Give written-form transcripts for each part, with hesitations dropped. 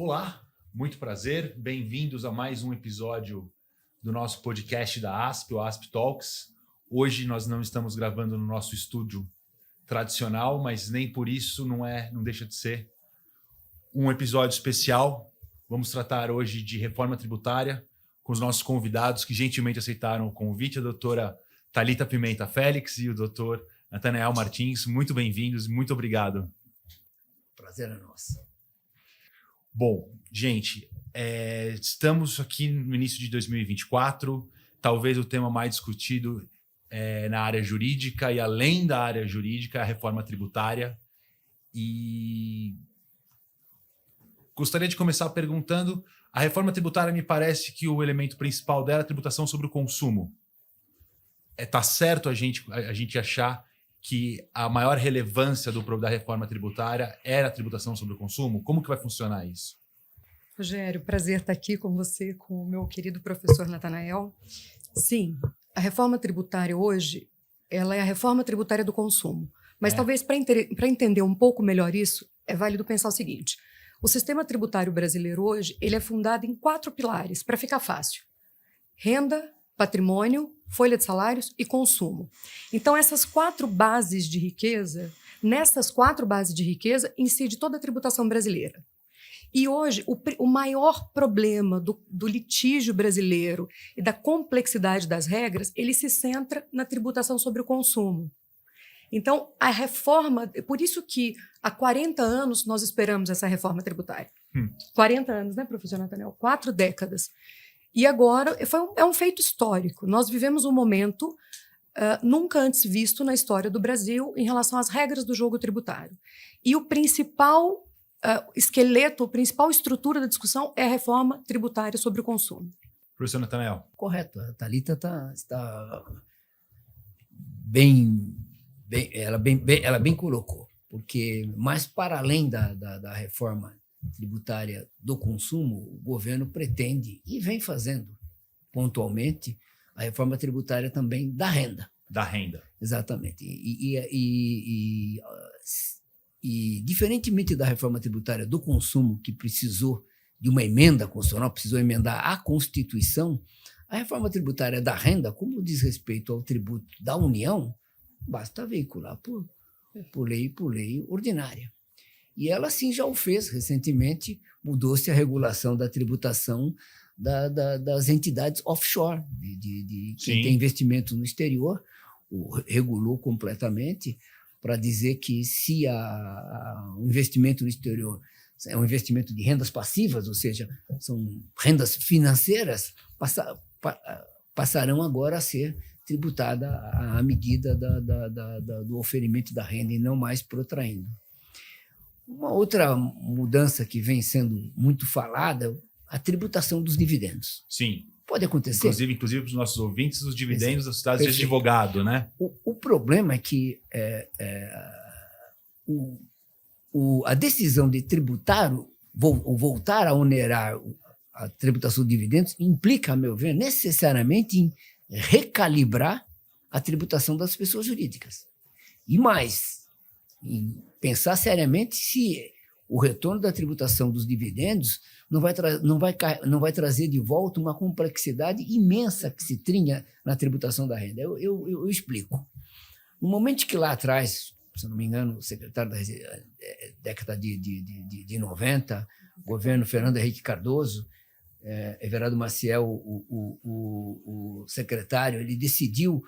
Olá, muito prazer, bem-vindos a mais um episódio do nosso podcast da ASP, o ASP Talks. Hoje nós não estamos gravando no nosso estúdio tradicional, mas nem por isso não deixa de ser um episódio especial. Vamos tratar hoje de reforma tributária com os nossos convidados que gentilmente aceitaram o convite, a doutora Thalita Pimenta Félix e o doutor Natanael Martins. Muito bem-vindos e muito obrigado. Prazer é nosso. Bom, gente, estamos aqui no início de 2024, talvez o tema mais discutido na área jurídica e além da área jurídica, a reforma tributária. E gostaria de começar perguntando, a reforma tributária me parece que o elemento principal dela é a tributação sobre o consumo. Tá certo a gente achar que a maior relevância da reforma tributária era a tributação sobre o consumo? Como que vai funcionar isso? Rogério, prazer estar aqui com você, com o meu querido professor Natanael. Sim, a reforma tributária hoje, ela é a reforma tributária do consumo. Mas talvez para entender um pouco melhor isso, é válido pensar o seguinte: o sistema tributário brasileiro hoje, ele é fundado em 4 pilares, para ficar fácil: renda, patrimônio, folha de salários e consumo. Então, essas 4 bases de riqueza, nessas 4 bases de riqueza, incide toda a tributação brasileira. E hoje, o maior problema do litígio brasileiro e da complexidade das regras, ele se centra na tributação sobre o consumo. Então, a reforma, por isso que há 40 anos nós esperamos essa reforma tributária. 40 anos, né, professor Natanael? 4 décadas. E agora é um feito histórico. Nós vivemos um momento nunca antes visto na história do Brasil em relação às regras do jogo tributário. E o principal esqueleto, a principal estrutura da discussão é a reforma tributária sobre o consumo. Professor Natanael. Correto. A Thalita está bem, ela bem colocou, porque mais para além da reforma tributária do consumo, o governo pretende e vem fazendo pontualmente a reforma tributária também da renda. Da renda. Exatamente. E diferentemente da reforma tributária do consumo, que precisou de uma emenda constitucional, precisou emendar a Constituição, a reforma tributária da renda, como diz respeito ao tributo da União, basta veicular por lei ordinária. E ela, sim, já o fez recentemente, mudou-se a regulação da tributação das entidades offshore, de quem tem investimento no exterior, regulou completamente para dizer que se o investimento no exterior é um investimento de rendas passivas, ou seja, são rendas financeiras, passarão agora a ser tributada à medida do oferimento da renda e não mais protraindo. Uma outra mudança que vem sendo muito falada, a tributação dos dividendos. Sim. Pode acontecer. Inclusive para os nossos ouvintes, os dividendos das sociedades de advogado, né? O problema é que a decisão de tributar, ou voltar a onerar a tributação de dividendos, implica, a meu ver, necessariamente em recalibrar a tributação das pessoas jurídicas. E mais, em pensar seriamente se o retorno da tributação dos dividendos não vai trazer de volta uma complexidade imensa que se tinha na tributação da renda. Eu explico. No momento que lá atrás, se não me engano, o secretário da década de 90, o governo Fernando Henrique Cardoso, Everardo Maciel, o secretário, ele decidiu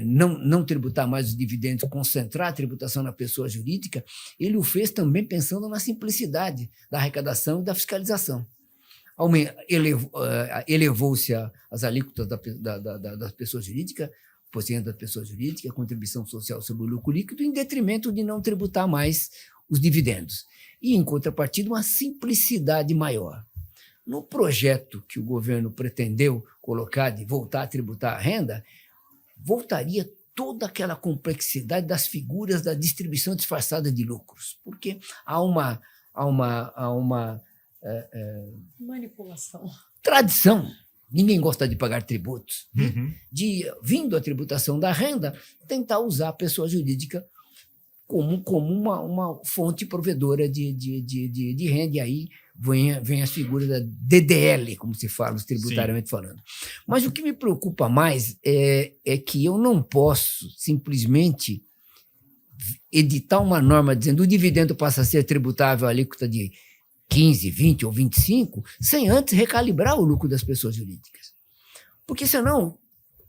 não tributar mais os dividendos, concentrar a tributação na pessoa jurídica, ele o fez também pensando na simplicidade da arrecadação e da fiscalização. Elevou-se as alíquotas da pessoa jurídica, possuindo da pessoa jurídica, a contribuição social sobre o lucro líquido, em detrimento de não tributar mais os dividendos. E, em contrapartida, uma simplicidade maior. No projeto que o governo pretendeu colocar de voltar a tributar a renda, voltaria toda aquela complexidade das figuras da distribuição disfarçada de lucros, porque há uma manipulação. Tradição. Ninguém gosta de pagar tributos. Vindo a tributação da renda, tentar usar a pessoa jurídica como uma fonte provedora de renda. E aí vem a figura da DDL, como se fala, tributariamente falando. Mas o que me preocupa mais é que eu não posso simplesmente editar uma norma dizendo que o dividendo passa a ser tributável à alíquota de 15, 20 ou 25, sem antes recalibrar o lucro das pessoas jurídicas. Porque senão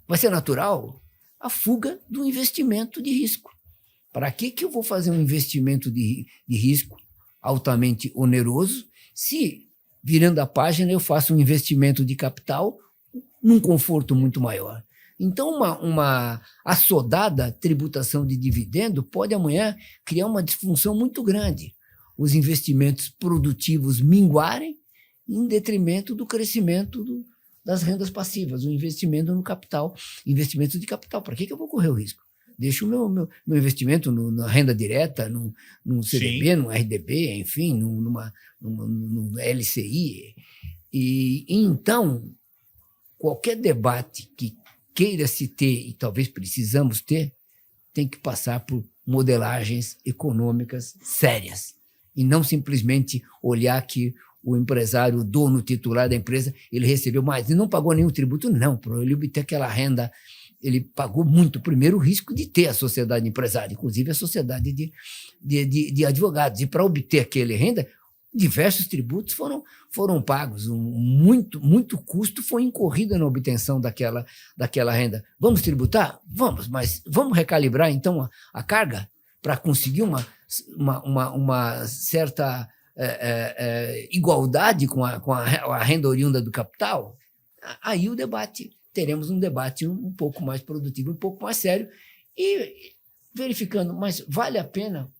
vai ser natural a fuga do investimento de risco. Para que eu vou fazer um investimento de risco altamente oneroso se, virando a página, eu faço um investimento de capital num conforto muito maior? Então, uma assodada tributação de dividendo pode amanhã criar uma disfunção muito grande. Os investimentos produtivos minguarem em detrimento do crescimento das rendas passivas, o investimento no capital, investimento de capital. Para que eu vou correr o risco? Deixo o meu investimento na renda direta, num CDB, Sim. num RDB, enfim, num LCI. E então, qualquer debate que queira se ter, e talvez precisamos ter, tem que passar por modelagens econômicas sérias. E não simplesmente olhar que o empresário, o dono titular da empresa, ele recebeu mais. Ele não pagou nenhum tributo, não. Para ele obter aquela renda, ele pagou muito. Primeiro, o risco de ter a sociedade empresária, inclusive a sociedade de advogados. E para obter aquela renda, diversos tributos foram pagos. Muito custo foi incorrido na obtenção daquela renda. Vamos tributar? Vamos, mas vamos recalibrar, então, a carga para conseguir uma certa igualdade com a renda oriunda do capital? Aí teremos um debate um pouco mais produtivo, um pouco mais sério, e verificando, mas vale a pena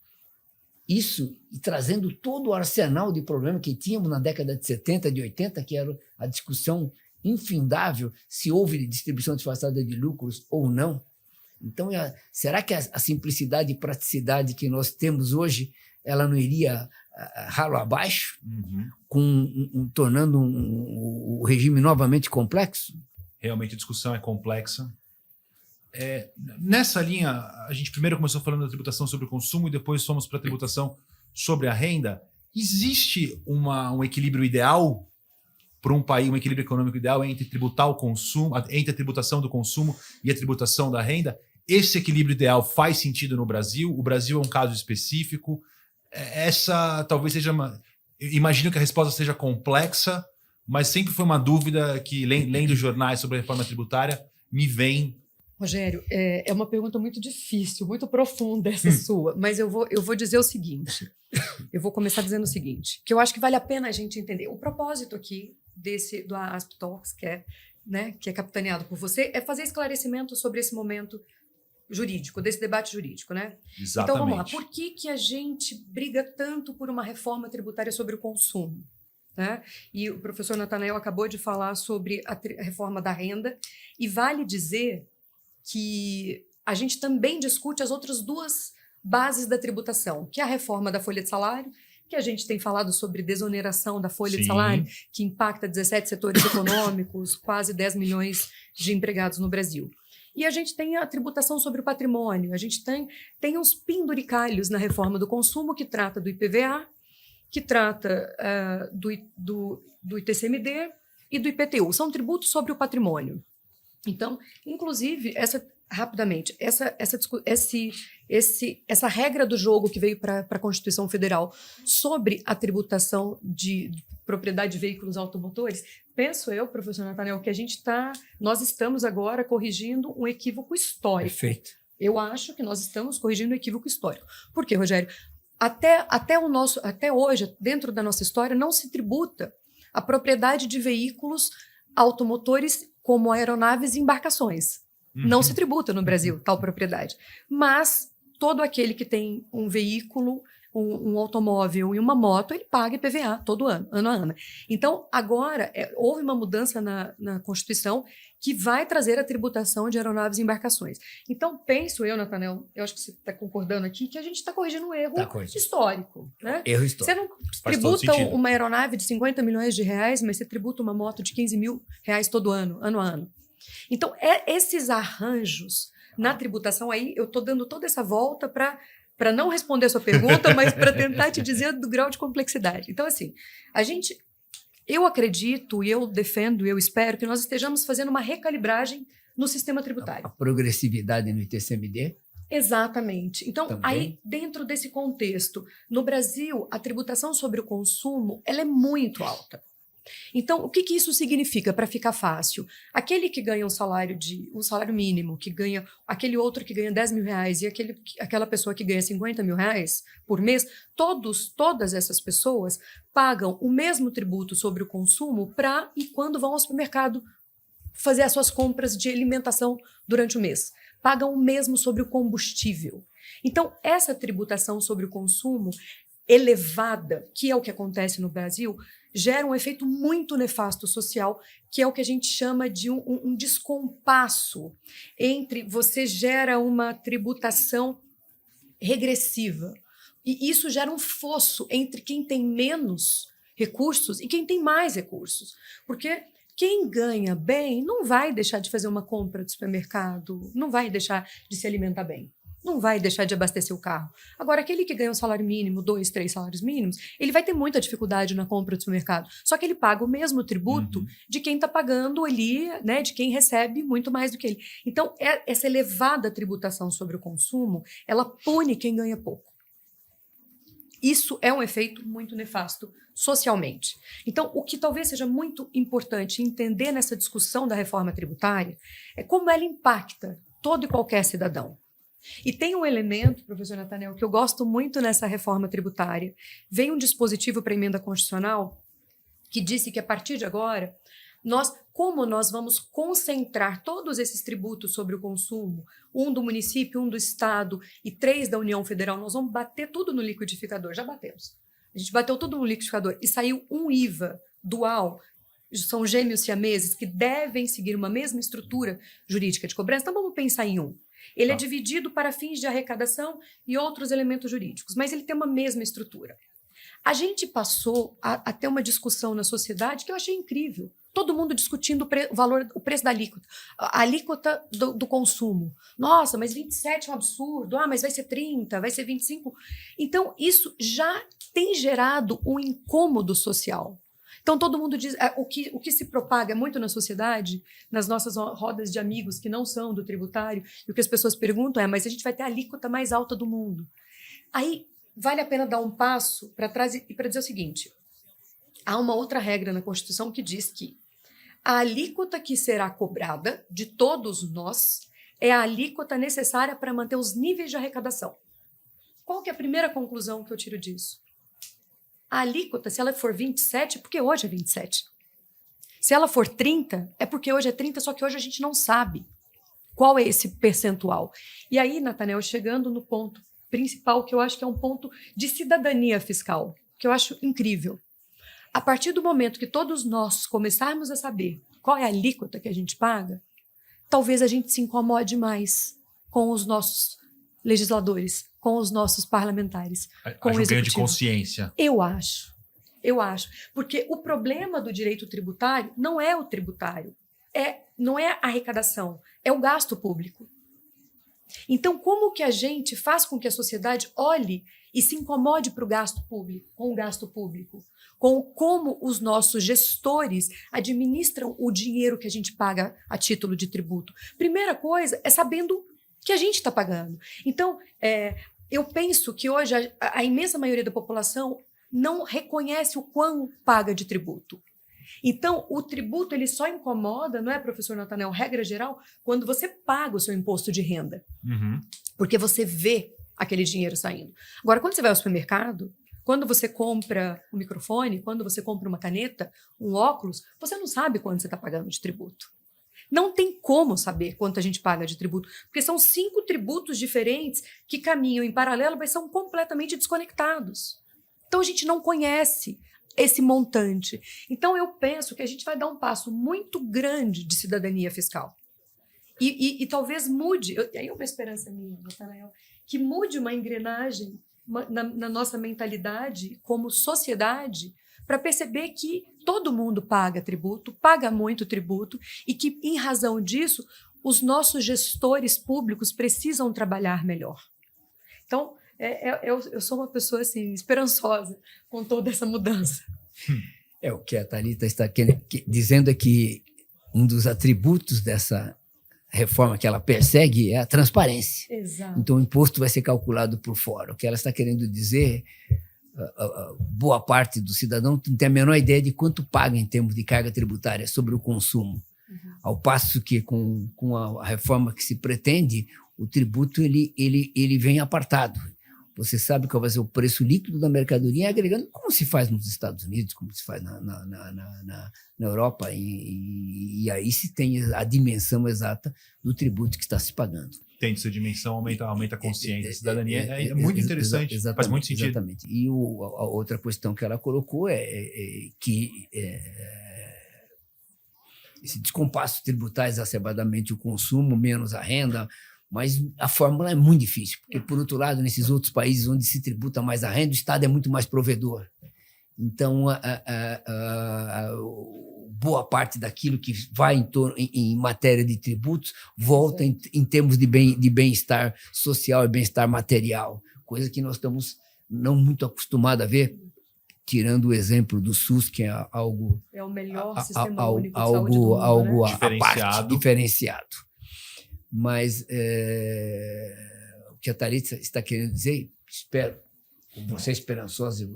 isso, e trazendo todo o arsenal de problemas que tínhamos na década de 70, de 80, que era a discussão infindável se houve distribuição disfarçada de lucros ou não. Então, será que a simplicidade e praticidade que nós temos hoje, ela não iria ralo abaixo, tornando o regime novamente complexo? Realmente a discussão é complexa. Nessa linha, a gente primeiro começou falando da tributação sobre o consumo e depois fomos para a tributação sobre a renda. Existe um equilíbrio ideal para um país, um equilíbrio econômico ideal entre tributar o consumo, entre a tributação do consumo e a tributação da renda? Esse equilíbrio ideal faz sentido no Brasil? O Brasil é um caso específico? Essa talvez seja imagino que a resposta seja complexa, mas sempre foi uma dúvida que, lendo jornais sobre a reforma tributária, me vem. Rogério, é uma pergunta muito difícil, muito profunda essa sua, mas eu vou dizer o seguinte, eu vou começar dizendo o seguinte, que eu acho que vale a pena a gente entender. O propósito aqui do ASP Talks, que é capitaneado por você, é fazer esclarecimento sobre esse momento jurídico, desse debate jurídico, né? Exatamente. Então vamos lá, por que a gente briga tanto por uma reforma tributária sobre o consumo? Né? E o professor Natanael acabou de falar sobre a reforma da renda, e vale dizer que a gente também discute as outras duas bases da tributação, que é a reforma da folha de salário, que a gente tem falado sobre desoneração da folha de salário, que impacta 17 setores econômicos, quase 10 milhões de empregados no Brasil. E a gente tem a tributação sobre o patrimônio, a gente tem uns penduricalhos na reforma do consumo, que trata do IPVA, que trata do ITCMD e do IPTU. São tributos sobre o patrimônio. Então, inclusive, rapidamente, essa regra do jogo que veio para a Constituição Federal sobre a tributação de propriedade de veículos automotores, penso eu, professor Natanael, que nós estamos agora corrigindo um equívoco histórico. Perfeito. Eu acho que nós estamos corrigindo um equívoco histórico. Por quê, Rogério? Até hoje, dentro da nossa história, não se tributa a propriedade de veículos automotores como aeronaves e embarcações. Não se tributa no Brasil tal propriedade. Mas todo aquele que tem um veículo, um automóvel e uma moto, ele paga IPVA todo ano a ano. Então, agora, houve uma mudança na Constituição que vai trazer a tributação de aeronaves e embarcações. Então, penso eu, Natanael, eu acho que você está concordando aqui, que a gente está corrigindo um erro histórico. Né? Erro histórico. Você não tributa uma aeronave de 50 milhões de reais, mas você tributa uma moto de 15 mil reais todo ano a ano. Então, esses arranjos na tributação aí, eu estou dando toda essa volta para para não responder a sua pergunta, mas para tentar te dizer do grau de complexidade. Então, assim, eu acredito, e eu defendo, e eu espero que nós estejamos fazendo uma recalibragem no sistema tributário. A progressividade no ITCMD? Exatamente. Então, Também. aí, dentro desse contexto, no Brasil, a tributação sobre o consumo, ela é muito alta. Então, o que isso significa, para ficar fácil? Aquele que ganha um salário mínimo, que ganha aquele outro que ganha 10 mil reais e aquela pessoa que ganha 50 mil reais por mês, todas essas pessoas pagam o mesmo tributo sobre o consumo para e quando vão ao supermercado fazer as suas compras de alimentação durante o mês. Pagam o mesmo sobre o combustível. Então, essa tributação sobre o consumo elevada, que é o que acontece no Brasil, gera um efeito muito nefasto social, que é o que a gente chama de um descompasso entre você gera uma tributação regressiva. E isso gera um fosso entre quem tem menos recursos e quem tem mais recursos. Porque quem ganha bem não vai deixar de fazer uma compra de supermercado, não vai deixar de se alimentar bem, não vai deixar de abastecer o carro. Agora, aquele que ganha um salário mínimo, 2, 3 salários mínimos, ele vai ter muita dificuldade na compra do supermercado. Só que ele paga o mesmo tributo de quem está pagando ali, né, de quem recebe muito mais do que ele. Então, essa elevada tributação sobre o consumo, ela pune quem ganha pouco. Isso é um efeito muito nefasto socialmente. Então, o que talvez seja muito importante entender nessa discussão da reforma tributária é como ela impacta todo e qualquer cidadão. E tem um elemento, professor Nathanael, que eu gosto muito nessa reforma tributária. Veio um dispositivo para a emenda constitucional que disse que, a partir de agora, como nós vamos concentrar todos esses tributos sobre o consumo, um do município, um do estado e 3 da União Federal, nós vamos bater tudo no liquidificador. Já batemos. A gente bateu tudo no liquidificador e saiu um IVA dual. São gêmeos siameses que devem seguir uma mesma estrutura jurídica de cobrança. Então, vamos pensar em um. Ele é dividido para fins de arrecadação e outros elementos jurídicos, mas ele tem uma mesma estrutura. A gente passou a ter uma discussão na sociedade que eu achei incrível. Todo mundo discutindo o preço da alíquota. A alíquota do consumo. Nossa, mas 27 é um absurdo. Mas vai ser 30, vai ser 25. Então, isso já tem gerado um incômodo social. Então, todo mundo diz... O que se propaga muito na sociedade, nas nossas rodas de amigos que não são do tributário, e o que as pessoas perguntam mas a gente vai ter a alíquota mais alta do mundo. Aí, vale a pena dar um passo para trás e para dizer o seguinte. Há uma outra regra na Constituição que diz que a alíquota que será cobrada de todos nós é a alíquota necessária para manter os níveis de arrecadação. Qual que é a primeira conclusão que eu tiro disso? A alíquota, se ela for 27, é porque hoje é 27. Se ela for 30, é porque hoje é 30, só que hoje a gente não sabe qual é esse percentual. E aí, Nathanael, chegando no ponto principal, que eu acho que é um ponto de cidadania fiscal, que eu acho incrível. A partir do momento que todos nós começarmos a saber qual é a alíquota que a gente paga, talvez a gente se incomode mais com os nossos legisladores, com os nossos parlamentares, com o executivo. Ganho de consciência. Eu acho. Porque o problema do direito tributário não é o tributário, não é a arrecadação, é o gasto público. Então, como que a gente faz com que a sociedade olhe e se incomode para o gasto público, com o gasto público, com como os nossos gestores administram o dinheiro que a gente paga a título de tributo? Primeira coisa é sabendo que a gente está pagando. Então, eu penso que hoje a imensa maioria da população não reconhece o quão paga de tributo. Então, o tributo ele só incomoda, não é, professor Nathanael, regra geral, quando você paga o seu imposto de renda. Porque você vê aquele dinheiro saindo. Agora, quando você vai ao supermercado, quando você compra um microfone, quando você compra uma caneta, um óculos, você não sabe quanto você está pagando de tributo. Não tem como saber quanto a gente paga de tributo, porque são 5 tributos diferentes que caminham em paralelo, mas são completamente desconectados. Então, a gente não conhece esse montante. Então, eu penso que a gente vai dar um passo muito grande de cidadania fiscal. E talvez mude, aí é uma esperança minha, Nathanael, que mude uma engrenagem na nossa mentalidade como sociedade para perceber que todo mundo paga tributo, paga muito tributo e que, em razão disso, os nossos gestores públicos precisam trabalhar melhor. Então, Eu sou uma pessoa assim, esperançosa com toda essa mudança. O que a Thalita está dizendo é que um dos atributos dessa reforma que ela persegue é a transparência. Exato. Então, o imposto vai ser calculado por fora. O que ela está querendo dizer, boa parte do cidadão não tem a menor ideia de quanto paga em termos de carga tributária sobre o consumo. Ao passo que, com a reforma que se pretende, o tributo ele vem apartado. Você sabe qual vai ser o preço líquido da mercadoria, agregando como se faz nos Estados Unidos, como se faz na Europa, e aí se tem a dimensão exata do tributo que está se pagando. Tem essa dimensão, aumenta a consciência. A cidadania é muito interessante, faz muito sentido. Exatamente. E a outra questão que ela colocou é que esse descompasso tributar exacerbadamente o consumo, menos a renda, mas a fórmula é muito difícil, porque, por outro lado, nesses outros países onde se tributa mais a renda, o Estado é muito mais provedor. Então, boa parte daquilo que vai em matéria de tributos volta em termos de bem-estar social e bem-estar material, coisa que nós estamos não muito acostumados a ver, tirando o exemplo do SUS, que é algo... É o melhor sistema único de saúde do mundo, algo diferenciado. Diferenciado. Mas o que a Thalita está querendo dizer, espero, você é esperançosa,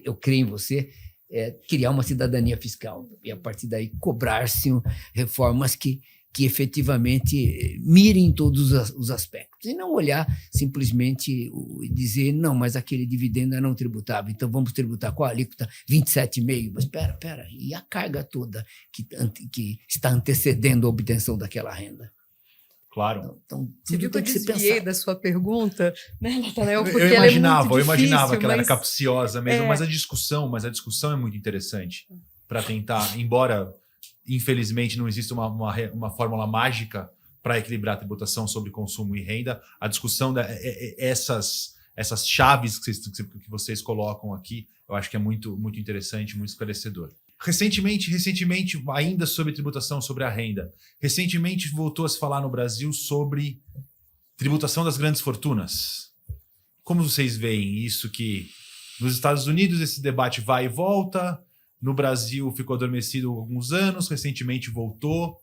eu creio em você, é criar uma cidadania fiscal e, a partir daí, cobrar-se reformas que efetivamente mirem todos os aspectos e não olhar simplesmente e dizer, não, mas aquele dividendo é não tributável, então vamos tributar qual a alíquota? 27,5%. Mas espera, e a carga toda que está antecedendo a obtenção daquela renda? Claro. Então, você viu que eu desviei da sua pergunta, né, Natanael? Eu imaginava que ela era capciosa mesmo, mas a discussão é muito interessante para tentar, embora infelizmente não exista uma fórmula mágica para equilibrar a tributação sobre consumo e renda, a discussão essas chaves que vocês colocam aqui, eu acho que é muito, muito interessante, muito esclarecedor. Recentemente, ainda sobre tributação sobre a renda, recentemente voltou a se falar no Brasil sobre tributação das grandes fortunas. Como vocês veem isso, que nos Estados Unidos esse debate vai e volta, no Brasil ficou adormecido há alguns anos, recentemente voltou.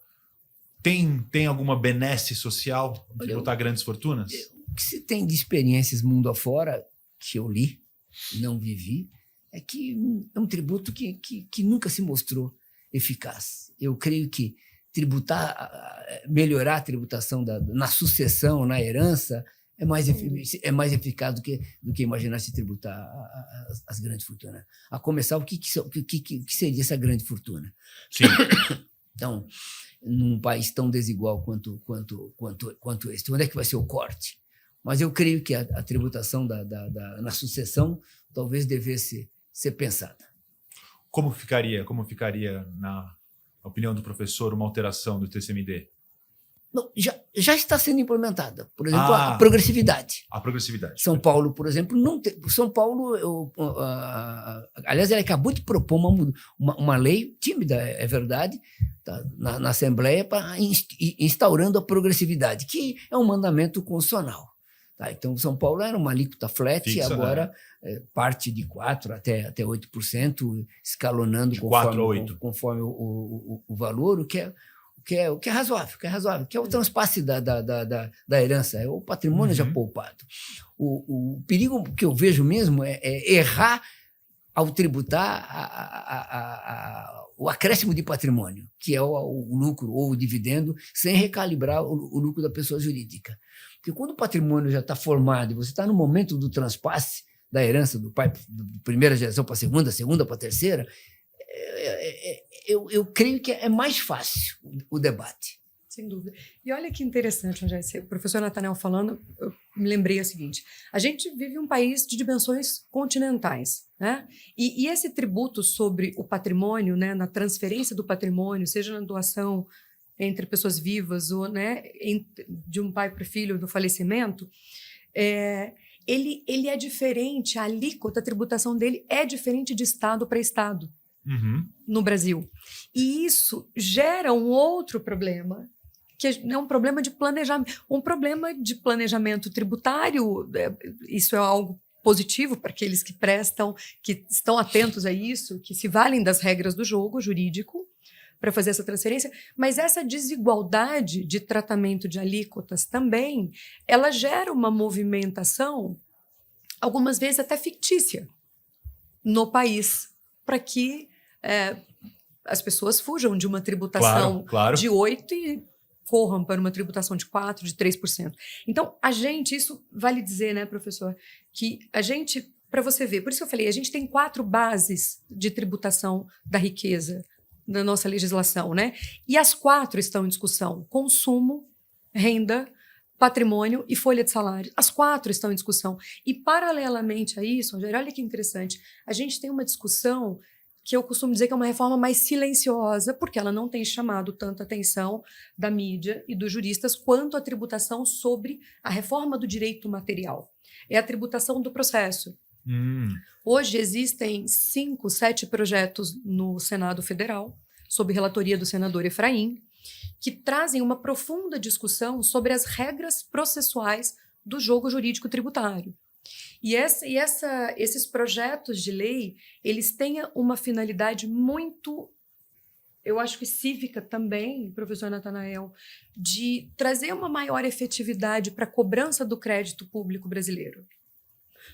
Tem alguma benesse social em tributar grandes fortunas? O que se tem de experiências mundo afora, que eu li, não vivi, é que é um tributo que nunca se mostrou eficaz. Eu creio que melhorar a tributação na sucessão, na herança, é mais eficaz do que imaginar se tributar as grandes fortunas. A começar, o que seria essa grande fortuna? Sim. Então, num país tão desigual quanto este, onde é que vai ser o corte? Mas eu creio que a tributação na sucessão talvez devesse ser pensada. Como ficaria, na opinião do professor, uma alteração do TCMD? Não, já está sendo implementada. Por exemplo, a progressividade. A progressividade. São Paulo, por exemplo, não tem. São Paulo, aliás, ele acabou de propor uma lei tímida, é verdade, tá, na Assembleia, instaurando a progressividade, que é um mandamento constitucional. Tá, então, São Paulo era uma alíquota flat, fixa, agora parte de 4% até 8%, escalonando conforme o valor, o que é razoável, que é o transpasse da herança, é o patrimônio já poupado. O perigo que eu vejo mesmo é errar ao tributar o acréscimo de patrimônio, que é o lucro ou o dividendo, sem recalibrar o lucro da pessoa jurídica. Porque quando o patrimônio já está formado e você está no momento do transpasse da herança do pai, da primeira geração para a segunda para a terceira, eu creio que é mais fácil o debate. Sem dúvida. E olha que interessante, André, o professor Natanael falando, eu me lembrei o seguinte, a gente vive um país de dimensões continentais, né? E esse tributo sobre o patrimônio, né, na transferência do patrimônio, seja na doação entre pessoas vivas ou, né, de um pai para o filho do falecimento, ele é diferente, a alíquota, a tributação dele é diferente de estado para estado no Brasil. E isso gera um outro problema, que é um problema de planejamento. Um problema de planejamento tributário, isso é algo positivo para aqueles que prestam, que estão atentos a isso, que se valem das regras do jogo jurídico para fazer essa transferência, mas essa desigualdade de tratamento de alíquotas também, ela gera uma movimentação, algumas vezes até fictícia, no país, para que as pessoas fujam de uma tributação de 8% e corram para uma tributação de 4%, de 3%. Então, isso vale dizer, né, professor, que a gente, para você ver, por isso que eu falei, a gente tem 4 bases de tributação da riqueza na nossa legislação, né? E as 4 estão em discussão: consumo, renda, patrimônio e folha de salário. As 4 estão em discussão. E, paralelamente a isso, Rogério, olha que interessante, a gente tem uma discussão que eu costumo dizer que é uma reforma mais silenciosa, porque ela não tem chamado tanta atenção da mídia e dos juristas quanto a tributação sobre a reforma do direito material. É a tributação do processo. Hoje existem 5, 7 projetos no Senado Federal, sob relatoria do senador Efraim, que trazem uma profunda discussão sobre as regras processuais do jogo jurídico tributário. E esses projetos de lei, eles têm uma finalidade muito, eu acho que cívica também, professor Natanael, de trazer uma maior efetividade para a cobrança do crédito público brasileiro.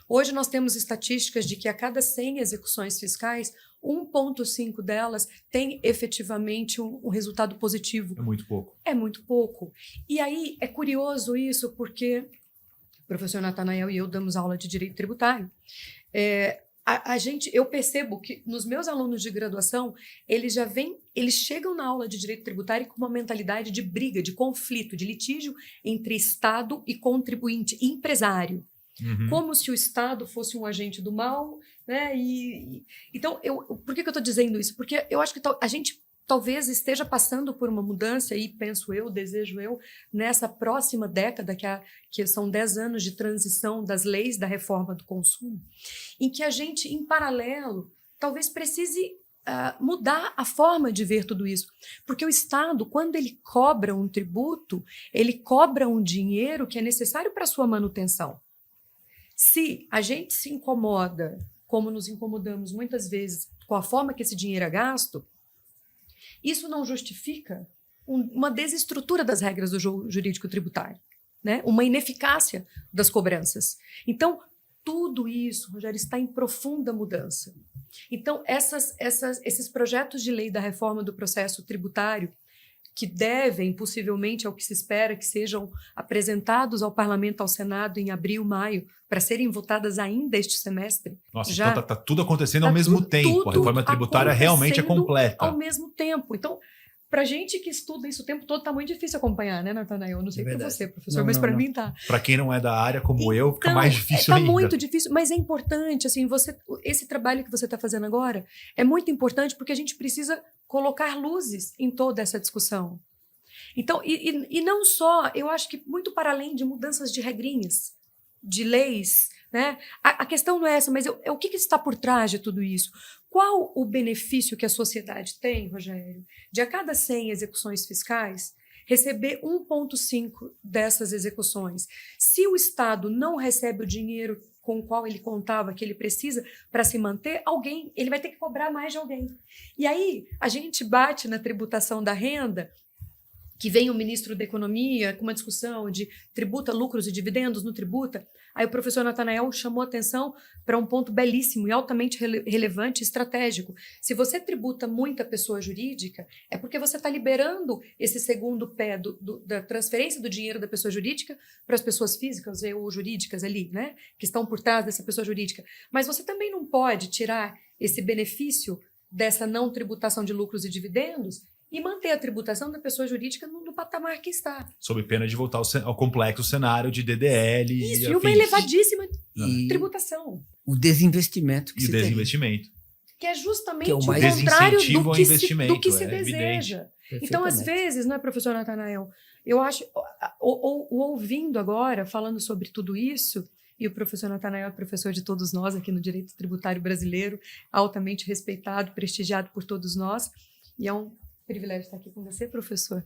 Hoje nós temos estatísticas de que a cada 100 execuções fiscais, 1,5 delas tem efetivamente um resultado positivo. É muito pouco. É muito pouco. E aí é curioso isso, porque o professor Natanael e eu damos aula de direito tributário. Eu percebo que nos meus alunos de graduação, eles chegam na aula de direito tributário com uma mentalidade de briga, de conflito, de litígio entre Estado e contribuinte, e empresário. Como se o Estado fosse um agente do mal, né? Então, por que eu estou dizendo isso? Porque eu acho que a gente talvez esteja passando por uma mudança, e penso eu, desejo eu, nessa próxima década, que são 10 anos de transição das leis da reforma do consumo, em que a gente, em paralelo, talvez precise mudar a forma de ver tudo isso. Porque o Estado, quando ele cobra um tributo, ele cobra um dinheiro que é necessário para a sua manutenção. Se a gente se incomoda, como nos incomodamos muitas vezes, com a forma que esse dinheiro é gasto, isso não justifica uma desestrutura das regras do jogo jurídico tributário, né? Uma ineficácia das cobranças. Então, tudo isso, Rogério, está em profunda mudança. Então, esses projetos de lei da reforma do processo tributário, que devem, possivelmente, ao que se espera, que sejam apresentados ao Parlamento, ao Senado, em abril, maio, para serem votadas ainda este semestre. Nossa, então está tudo acontecendo ao mesmo tempo. A reforma tributária realmente é completa. Ao mesmo tempo. Então, para a gente que estuda isso o tempo todo, está muito difícil acompanhar, né, Natanael? Eu não sei para você, professor, mas para mim está. Para quem não é da área como eu, fica então, mais difícil ainda. Está muito difícil, mas é importante. Assim, esse trabalho que você está fazendo agora é muito importante porque a gente precisa colocar luzes em toda essa discussão. Então, e não só, eu acho que muito para além de mudanças de regrinhas, de leis, né? A questão não é essa, mas o que está por trás de tudo isso? Qual o benefício que a sociedade tem, Rogério, de a cada 100 execuções fiscais receber 1,5 dessas execuções? Se o Estado não recebe o dinheiro com o qual ele contava que ele precisa para se manter, ele vai ter que cobrar mais de alguém. E aí a gente bate na tributação da renda, que vem o ministro da Economia com uma discussão de tributa lucros e dividendos, não tributa. Aí o professor Natanael chamou atenção para um ponto belíssimo e altamente relevante e estratégico. Se você tributa muita pessoa jurídica, é porque você está liberando esse segundo pé da transferência do dinheiro da pessoa jurídica para as pessoas físicas ou jurídicas ali, né, que estão por trás dessa pessoa jurídica. Mas você também não pode tirar esse benefício dessa não tributação de lucros e dividendos e manter a tributação da pessoa jurídica no patamar que está. Sob pena de voltar ao complexo cenário de DDL. Isso, e uma elevadíssima tributação. O desinvestimento. E o desinvestimento. Que é justamente o contrário do que se deseja. Então, às vezes, não é, professor Natanael? Eu acho, ouvindo agora, falando sobre tudo isso, e o professor Natanael é professor de todos nós aqui no Direito Tributário Brasileiro, altamente respeitado, prestigiado por todos nós, e é um privilégio estar aqui com você, professor.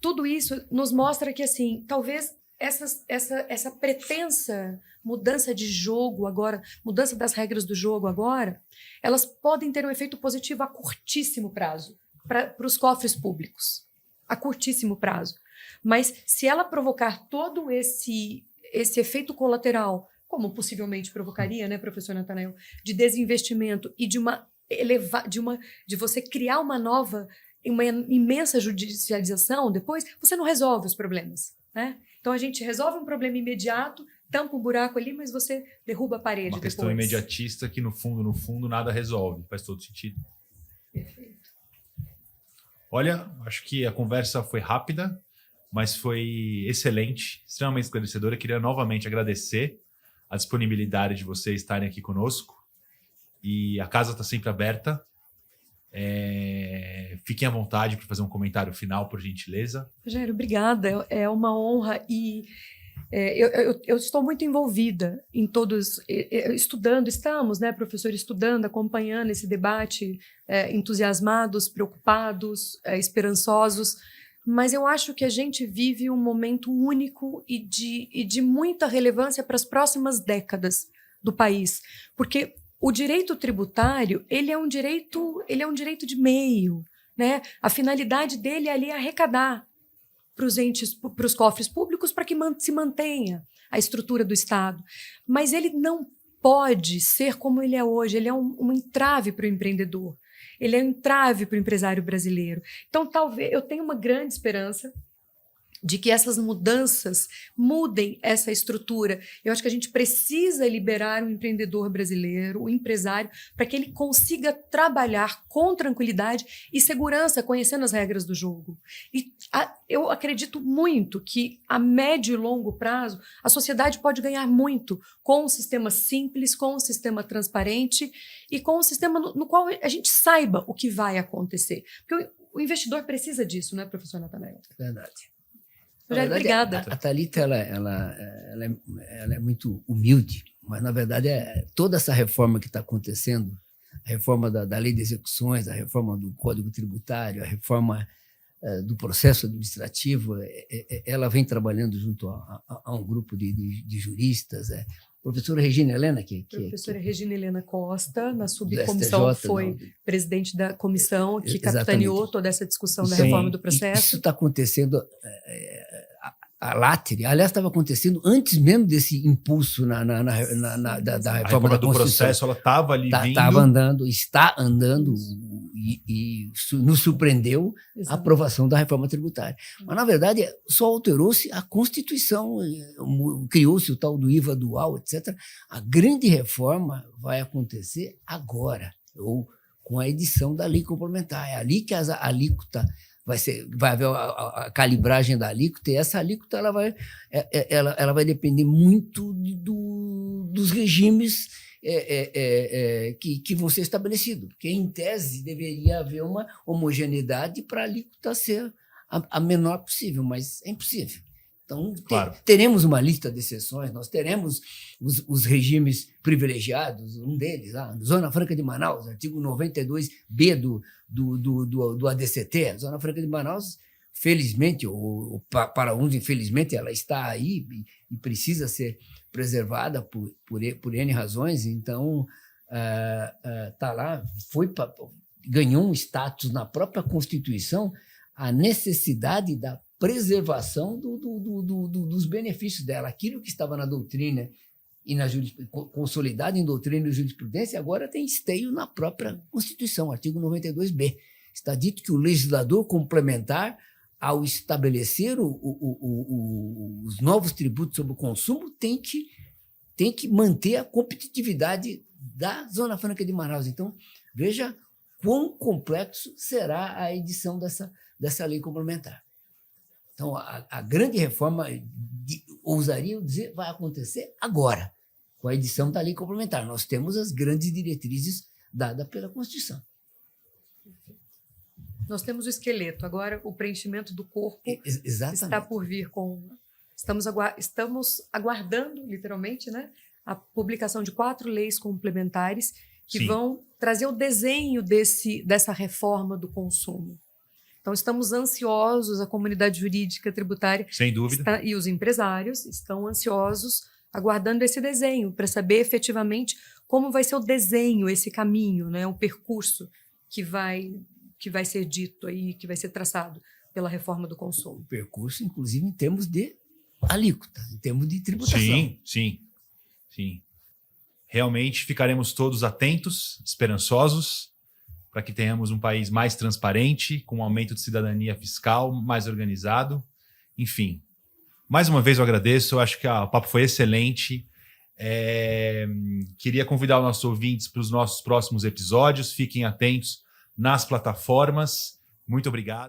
tudo isso nos mostra que, assim, talvez essa pretensa mudança de jogo agora, mudança das regras do jogo agora, elas podem ter um efeito positivo a curtíssimo prazo para os cofres públicos, a curtíssimo prazo. Mas se ela provocar todo esse efeito colateral, como possivelmente provocaria, né, professor Natanael, de desinvestimento e de você criar uma imensa judicialização, depois você não resolve os problemas, né? Então a gente resolve um problema imediato, tampa um buraco ali, mas você derruba a parede Uma depois. questão imediatista que no fundo nada resolve. Faz todo sentido. Perfeito. Olha, acho que a conversa foi rápida, mas foi excelente, extremamente esclarecedora. Eu queria novamente agradecer a disponibilidade de vocês estarem aqui conosco. E a casa está sempre aberta. Fiquem à vontade para fazer um comentário final, por gentileza. Rogério, obrigada. É uma honra e eu estou muito envolvida em todos, estamos, né, professor, estudando, acompanhando esse debate, entusiasmados, preocupados, esperançosos, mas eu acho que a gente vive um momento único e de muita relevância para as próximas décadas do país, porque o direito tributário, ele é um direito de meio, né? A finalidade dele é ali arrecadar para os cofres públicos para que se mantenha a estrutura do Estado. Mas ele não pode ser como ele é hoje, ele é um entrave para o empreendedor, ele é um entrave para o empresário brasileiro. Então, talvez, eu tenho uma grande esperança de que essas mudanças mudem essa estrutura. Eu acho que a gente precisa liberar o empreendedor brasileiro, o empresário, para que ele consiga trabalhar com tranquilidade e segurança, conhecendo as regras do jogo. E eu acredito muito que, a médio e longo prazo, a sociedade pode ganhar muito com um sistema simples, com um sistema transparente e com um sistema no qual a gente saiba o que vai acontecer. Porque o investidor precisa disso, não é, professor Natanael? Verdade. Rogério, obrigada. A Thalita ela é muito humilde, mas, na verdade, toda essa reforma que está acontecendo, a reforma da lei de execuções, a reforma do Código Tributário, a reforma do processo administrativo, ela vem trabalhando junto a um grupo de juristas. Professora Regina Helena, Professora Regina Helena Costa, na subcomissão, foi presidente da comissão que capitaneou toda essa discussão da reforma do processo. Isso está acontecendo, a Láteri, aliás, estava acontecendo antes mesmo desse impulso da reforma do processo, ela estava ali vindo. Estava andando, está andando, e nos surpreendeu a aprovação da reforma tributária. Mas, na verdade, só alterou-se a Constituição, criou-se o tal do IVA dual, etc. A grande reforma vai acontecer agora, ou com a edição da lei complementar. É ali que a alíquota vai haver a calibragem da alíquota, e essa alíquota ela vai depender muito dos regimes que vão ser estabelecidos, porque, em tese, deveria haver uma homogeneidade para a alíquota ser a menor possível, mas é impossível. Então, claro, teremos uma lista de exceções, nós teremos os regimes privilegiados, um deles, Zona Franca de Manaus, artigo 92B do ADCT. A Zona Franca de Manaus, felizmente, ou para uns, infelizmente, ela está aí e precisa ser preservada por N razões. Então, está lá, ganhou um status na própria Constituição, a necessidade da preservação dos benefícios dela. Aquilo que estava na doutrina e consolidado em doutrina e jurisprudência, agora tem esteio na própria Constituição, artigo 92B. Está dito que o legislador complementar, ao estabelecer os novos tributos sobre o consumo, tem que manter a competitividade da Zona Franca de Manaus. Então, veja quão complexo será a edição dessa lei complementar. Então, a grande reforma, ousaria dizer, vai acontecer agora, com a edição da lei complementar. Nós temos as grandes diretrizes dadas pela Constituição. Nós temos o esqueleto, agora o preenchimento do corpo está por vir. Estamos aguardando, literalmente, né, a publicação de 4 leis complementares que vão trazer o desenho dessa reforma do consumo. Então, estamos ansiosos, a comunidade jurídica tributária Sem dúvida. e os empresários estão ansiosos, aguardando esse desenho, para saber efetivamente como vai ser o desenho, esse caminho, né, o percurso que vai ser dito aí, que vai ser traçado pela reforma do consumo. O percurso, inclusive, em termos de alíquota, em termos de tributação. Sim. Realmente ficaremos todos atentos, esperançosos, para que tenhamos um país mais transparente, com um aumento de cidadania fiscal, mais organizado. Enfim, mais uma vez eu agradeço, eu acho que o papo foi excelente. Queria convidar os nossos ouvintes para os nossos próximos episódios. Fiquem atentos nas plataformas. Muito obrigado.